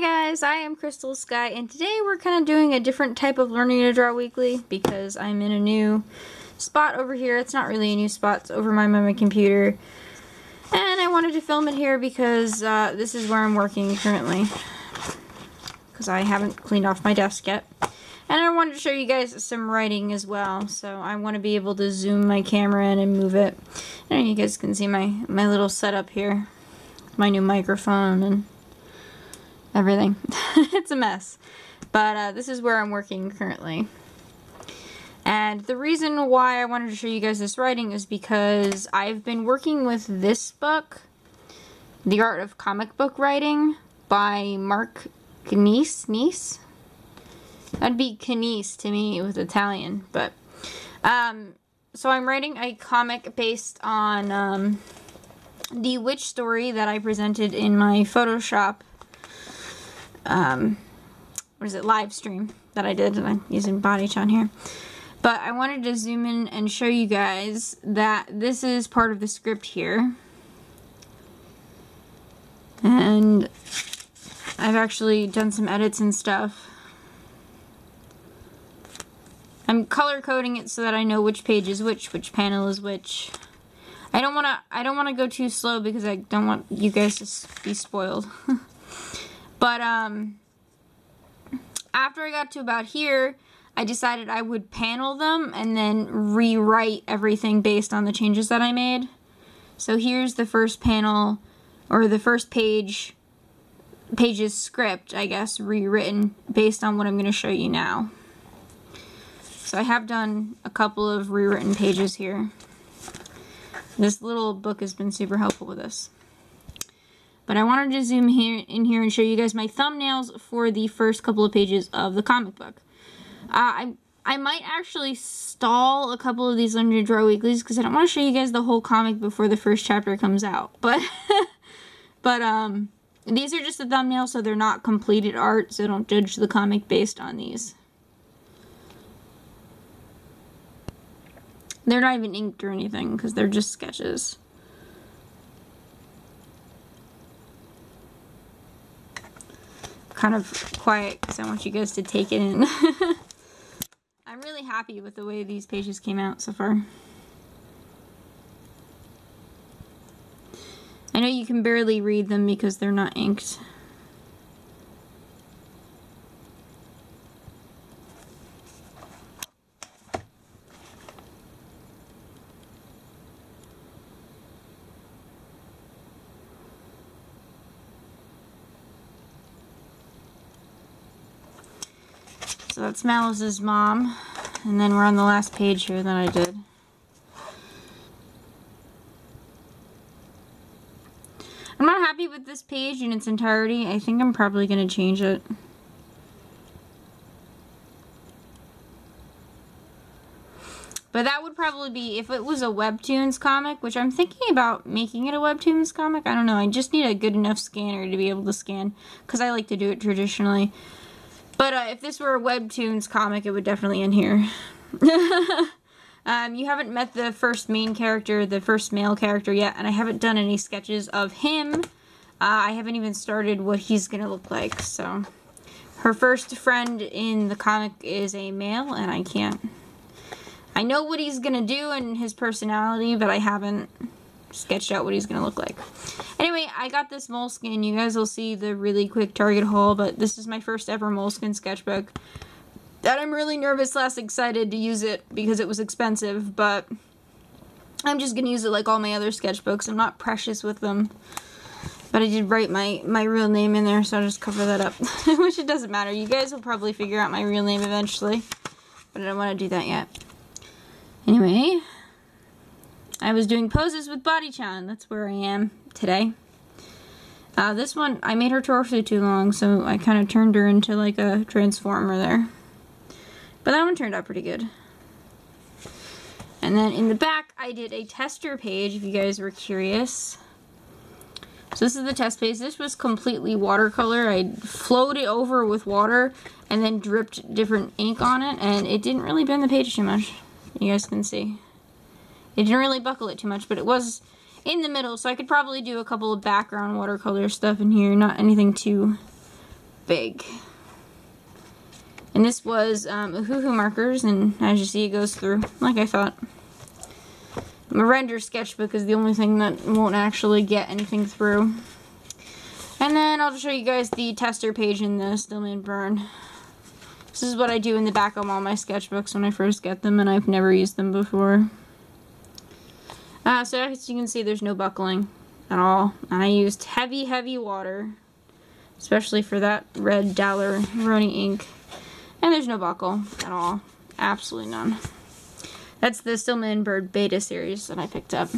guys, I am Crystal Sky, and today we're kind of doing a different type of learning to draw weekly because I'm in a new spot over here. It's not really a new spot, it's over my computer. And I wanted to film it here because this is where I'm working currently. Because I haven't cleaned off my desk yet. And I wanted to show you guys some writing as well. So I want to be able to zoom my camera in and move it. And you guys can see my little setup here. My new microphone and everything. It's a mess. But this is where I'm working currently. And the reason why I wanted to show you guys this writing is because I've been working with this book, The Art of Comic Book Writing by Mark Knies. That'd be Knies to me with Italian, but so I'm writing a comic based on the witch story that I presented in my Photoshop live stream that I did, and I'm using Bodychan here. But I wanted to zoom in and show you guys that this is part of the script here. And I've actually done some edits and stuff. I'm color coding it so that I know which page is which panel is which. I don't wanna go too slow because I don't want you guys to be spoiled. But after I got to about here, I decided I would panel them and then rewrite everything based on the changes that I made. So here's the first panel, or the first page's script, I guess, rewritten based on what I'm going to show you now. So I have done a couple of rewritten pages here. This little book has been super helpful with this. But I wanted to zoom in here and show you guys my thumbnails for the first couple of pages of the comic book. I might actually stall a couple of these Learn to Draw Weeklies because I don't want to show you guys the whole comic before the first chapter comes out. But these are just the thumbnails, so they're not completed art, so don't judge the comic based on these. They're not even inked or anything because they're just sketches. Kind of quiet because I want you guys to take it in. I'm really happy with the way these pages came out so far. I know you can barely read them because they're not inked. So that's Malice's mom, and then we're on the last page here that I did. I'm not happy with this page in its entirety. I think I'm probably going to change it. But that would probably be if it was a Webtoons comic, which I'm thinking about making it a Webtoons comic. I don't know. I just need a good enough scanner to be able to scan, because I like to do it traditionally. But if this were a Webtoons comic, it would definitely end here. You haven't met the first main character, the first male character yet, and I haven't done any sketches of him. I haven't even started what he's going to look like, so. Her first friend in the comic is a male, and I know what he's going to do and his personality, but I haven't sketched out what he's going to look like. Anyway, I got this Moleskine. You guys will see the really quick Target haul, but this is my first ever Moleskine sketchbook. And I'm really nervous / excited to use it because it was expensive, but I'm just going to use it like all my other sketchbooks. I'm not precious with them. But I did write my real name in there, so I'll just cover that up. Which it doesn't matter. You guys will probably figure out my real name eventually. But I don't want to do that yet. Anyway, I was doing poses with Bodychan. That's where I am today. This one, I made her torso too long, so I kind of turned her into like a transformer there. But that one turned out pretty good. And then in the back, I did a tester page, if you guys were curious. So this is the test page. This was completely watercolor. I flowed it over with water and then dripped different ink on it, and it didn't really bend the page too much. You guys can see. It didn't really buckle it too much, but it was in the middle, so I could probably do a couple of background watercolor stuff in here, not anything too big. And this was Hoo markers, and as you see, it goes through, like I thought. My render sketchbook is the only thing that won't actually get anything through. And then I'll just show you guys the tester page in the Stillman Burn. This is what I do in the back of all my sketchbooks when I first get them, and I've never used them before. So as you can see, there's no buckling at all. And I used heavy, heavy water, especially for that red Daler-Rowney ink. And there's no buckle at all. Absolutely none. That's the Stillman Bird Beta series that I picked up.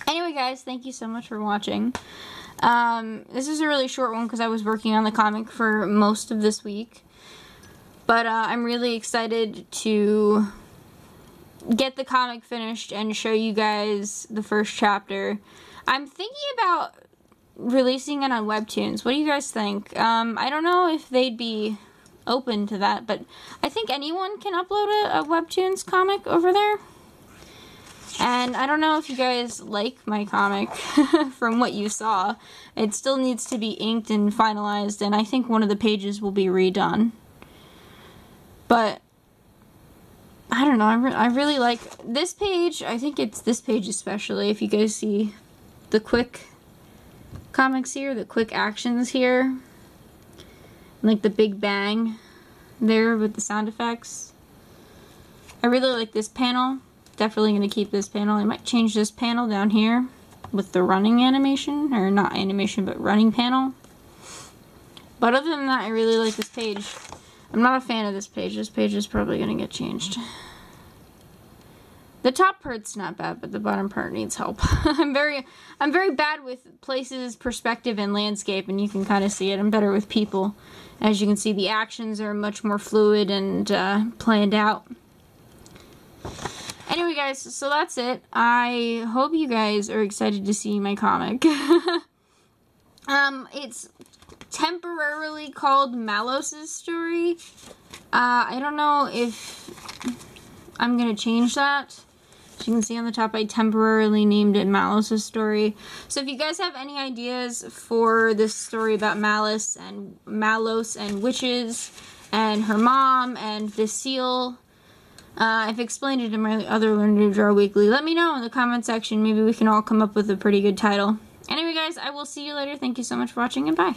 Anyway, guys, thank you so much for watching. This is a really short one because I was working on the comic for most of this week. But I'm really excited to get the comic finished and show you guys the first chapter. I'm thinking about releasing it on Webtoons. What do you guys think? I don't know if they'd be open to that, but I think anyone can upload a Webtoons comic over there. And I don't know if you guys like my comic from what you saw. It still needs to be inked and finalized, and I think one of the pages will be redone. But I don't know, I really like this page. I think it's this page especially. If you guys see the quick comics here, the quick actions here, like the big bang there with the sound effects. I really like this panel. Definitely going to keep this panel. I might change this panel down here with the running animation, or not animation, but running panel. But other than that, I really like this page. I'm not a fan of this page. This page is probably going to get changed. The top part's not bad, but the bottom part needs help. I'm very bad with places, perspective, and landscape, and you can kind of see it. I'm better with people. As you can see, the actions are much more fluid and planned out. Anyway, guys, so that's it. I hope you guys are excited to see my comic. It's temporarily called Malos's Story. I don't know if I'm gonna change that. As you can see on the top, I temporarily named it Malos's Story. So if you guys have any ideas for this story about Malos and witches and her mom and the seal, I've explained it in my other Learn to Draw Weekly. Let me know in the comment section. Maybe we can all come up with a pretty good title. Anyway, guys, I will see you later. Thank you so much for watching, and bye.